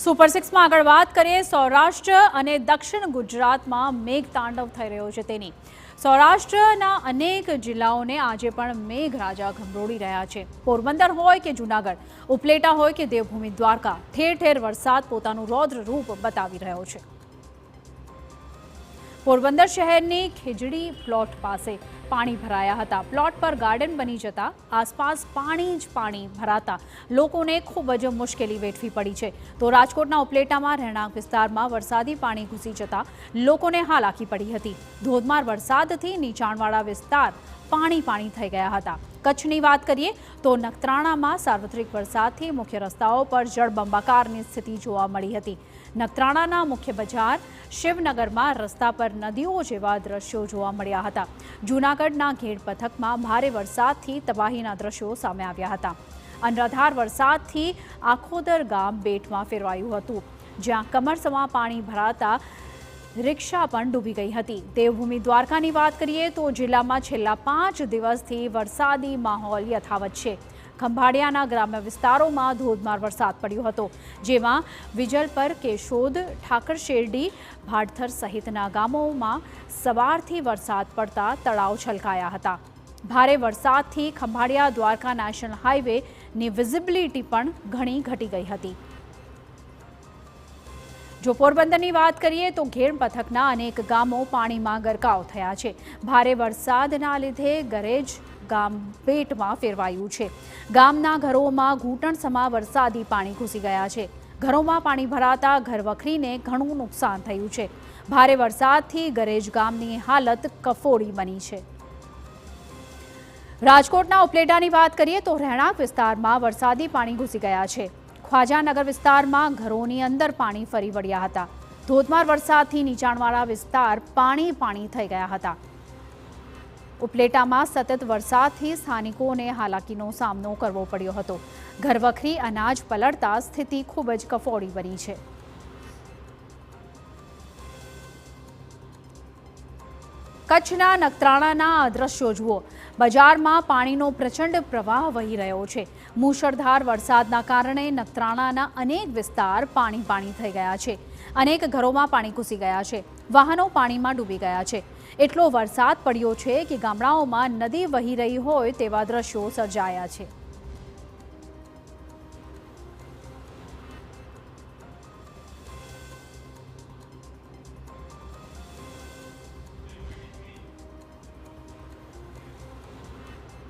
Super સિક્સમાં આગળ વાત કરીએ સૌરાષ્ટ્ર અને દક્ષિણ ગુજરાતમાં મેઘતાંડવ થઈ રહ્યો છે તેની સૌરાષ્ટ્રના અનેક જિલ્લાઓને આજે પણ મેઘરાજા ગમરોડી રહ્યા છે। પોરબંદર હોય કે જૂનાગઢ, ઉપલેટા હોય કે દેવભૂમિ દ્વારકા, ઠેર ઠેર વરસાદ પોતાનું રૌદ્ર રૂપ બતાવી રહ્યો છે। પોરબંદર શહેરની ખીજડી પ્લોટ પાસે પાણી ભરાયા હતા। પ્લોટ પર ગાર્ડન બની જતા આસપાસ પાણી જ પાણી ભરાતા લોકોને ખૂબ જ મુશ્કેલી વેઠવી પડી છે। તો રાજકોટના ઉપલેટામાં રહેણાંક વિસ્તારમાં વરસાદી પાણી ઘૂસી જતા લોકોને હાલાકી પડી હતી। ધોધમાર વરસાદથી નીચાણવાળા વિસ્તાર પાણી પાણી થઈ ગયા હતા। કચ્છની વાત કરીએ તો નખત્રાણામાં સાર્વત્રિક વરસાદથી મુખ્ય રસ્તાઓ પર જળબંબાકારની સ્થિતિ જોવા મળી હતી। નખત્રાણાના મુખ્ય બજાર શિવનગરમાં રસ્તા પર નદીઓ જેવા દ્રશ્યો જોવા મળ્યા હતા। જૂનાગઢના ઘેડ પંથકમાં ભારે વરસાદથી તબાહીના દ્રશ્યો સામે આવ્યા હતા। અનરાધાર વરસાદથી આખોદર ગામ બેટમાં ફેરવાયું હતું, જ્યાં કમરસમાં પાણી ભરાતા રિક્ષા પણ ડૂબી ગઈ હતી। દેવભૂમિ દ્વારકાની વાત કરીએ તો જિલ્લામાં છેલ્લા 5 દિવસથી વરસાદી માહોલ યથાવત છે। ખંભાળિયાના ગ્રામ્ય વિસ્તારોમાં ધોધમાર વરસાદ પડ્યો હતો, જેમાં વિજલપર, કેશોદ, ઠાકર શેરડી, ભાડથર સહિતના ગામોમાં સવારથી વરસાદ પડતા તળાવ છલકાયા હતા। ભારે વરસાદથી ખંભાળિયા દ્વારકા નેશનલ હાઈવેની વિઝિબિલિટી પણ ઘણી ઘટી ગઈ હતી। જો પોરબંદરની વાત કરીએ તો ઘેડ પંથકના અનેક ગામો પાણીમાં ગરકાવ થયા છે। ભારે વરસાદના લીધે ગરેજ ગામ બેટમાં ફેરવાયું છે। ગામના ઘરોમાં ઘૂંટણસમા વરસાદી પાણી ઘૂસી ગયા છે। ઘરોમાં પાણી ભરાતા ઘરવખરીને ઘણું નુકસાન થયું છે। ભારે વરસાદથી ગરેજ ગામની હાલત કફોડી બની છે। રાજકોટના ઉપલેટાની વાત કરીએ તો રહેણાંક વિસ્તારમાં વરસાદી પાણી ઘૂસી ગયા છે। ખ્વાજાનગર વિસ્તારમાં ઘરોની અંદર પાણી ફરી વળ્યા હતા। ધોધમાર વરસાદથી નીચાણવાળા વિસ્તાર પાણી પાણી થઈ ગયા હતા। ઉપલેટામાં સતત વરસાદથી સ્થાનિકોને હાલાકીનો સામનો કરવો પડ્યો હતો। ઘરવખરી અનાજ પલળતા સ્થિતિ ખૂબ જ કફોડી બની છે। કચ્છના નખત્રાણાના દ્રશ્યો જુઓ। બજારમાં પાણીનો પ્રચંડ પ્રવાહ વહી રહ્યો છે। મુશળધાર વરસાદના કારણે નખત્રાણાના અનેક વિસ્તાર પાણી પાણી થઈ ગયા છે। અનેક ઘરોમાં પાણી ઘૂસી ગયા છે। વાહનો પાણીમાં ડૂબી ગયા છે। એટલો વરસાદ પડ્યો છે કે ગામડાઓમાં નદી વહી રહી હોય તેવા દ્રશ્યો સર્જાયા છે।